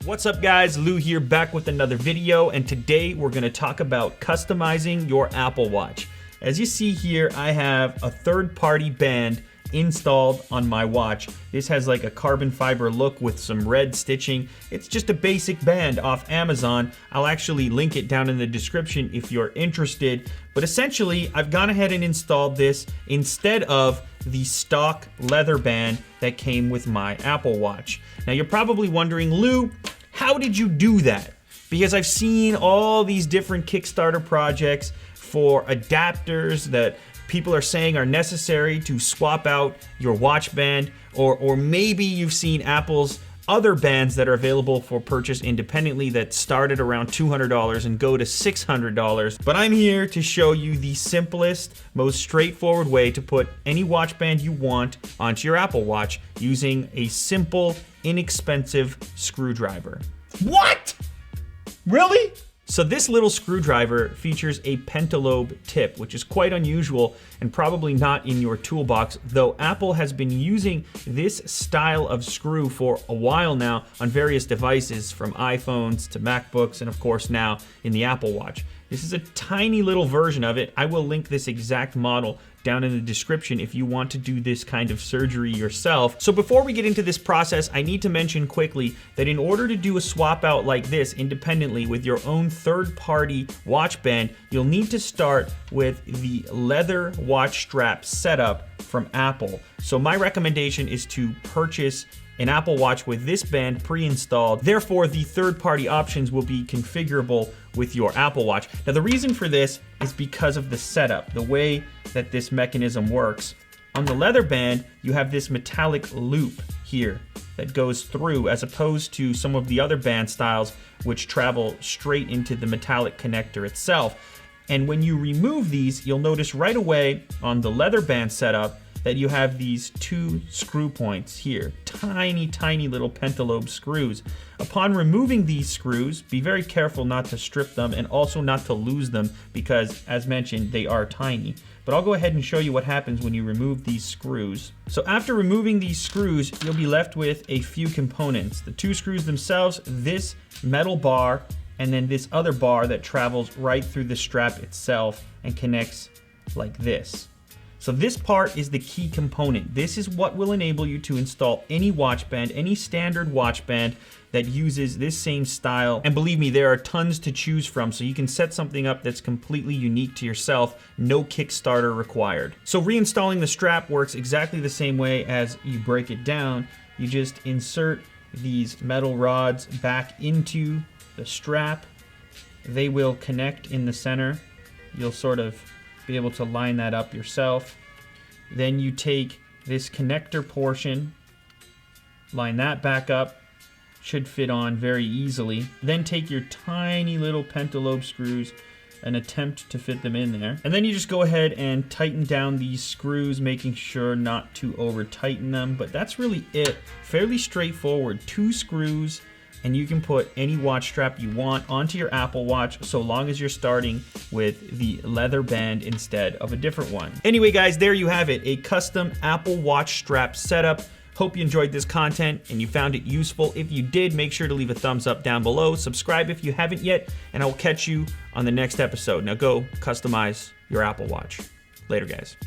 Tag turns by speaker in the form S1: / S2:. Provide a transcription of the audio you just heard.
S1: What's up guys, Lou here back with another video, and today we're going to talk about customizing your Apple Watch. As you see here, I have a third-party band installed on my watch. This has like a carbon fiber look with some red stitching. It's just a basic band off Amazon. I'll actually link it down in the description if you're interested. But essentially, I've gone ahead and installed this instead of the stock leather band that came with my Apple Watch. Now you're probably wondering, Lou, how did you do that? Because I've seen all these different Kickstarter projects for adapters that people are saying are necessary to swap out your watch band, or maybe you've seen Apple's other bands that are available for purchase independently that start at around $200 and go to $600. But I'm here to show you the simplest, most straightforward way to put any watch band you want onto your Apple Watch using a simple, inexpensive screwdriver. What? Really? So this little screwdriver features a pentalobe tip, which is quite unusual and probably not in your toolbox, though Apple has been using this style of screw for a while now on various devices, from iPhones to MacBooks, and of course now in the Apple Watch. This is a tiny little version of it. I will link this exact model down in the description if you want to do this kind of surgery yourself. So before we get into this process, I need to mention quickly that in order to do a swap out like this independently with your own third-party watch band, you'll need to start with the leather watch strap setup from Apple. So my recommendation is to purchase an Apple Watch with this band pre-installed. Therefore, the third-party options will be configurable with your Apple Watch. Now, the reason for this is because of the setup, the way that this mechanism works. On the leather band, you have this metallic loop here that goes through, as opposed to some of the other band styles which travel straight into the metallic connector itself. And when you remove these, you'll notice right away on the leather band setup that you have these two screw points here, tiny, tiny little pentalobe screws. Upon removing these screws, be very careful not to strip them and also not to lose them because, as mentioned, they are tiny. But I'll go ahead and show you what happens when you remove these screws. So after removing these screws, you'll be left with a few components. The two screws themselves, this metal bar, and then this other bar that travels right through the strap itself and connects like this. So this part is the key component. This is what will enable you to install any watch band, any standard watch band that uses this same style. And believe me, there are tons to choose from, so you can set something up that's completely unique to yourself, no Kickstarter required. So reinstalling the strap works exactly the same way as you break it down. You just insert these metal rods back into the strap. They will connect in the center. You'll sort of be able to line that up yourself. Then you take this connector portion, line that back up, should fit on very easily. Then take your tiny little pentalobe screws and attempt to fit them in there. And then you just go ahead and tighten down these screws, making sure not to over tighten them, but that's really it. Fairly straightforward, 2 screws, and you can put any watch strap you want onto your Apple Watch, so long as you're starting with the leather band instead of a different one. Anyway guys, there you have it, a custom Apple Watch strap setup. Hope you enjoyed this content and you found it useful. If you did, make sure to leave a thumbs up down below. Subscribe if you haven't yet, and I'll catch you on the next episode. Now go customize your Apple Watch. Later guys.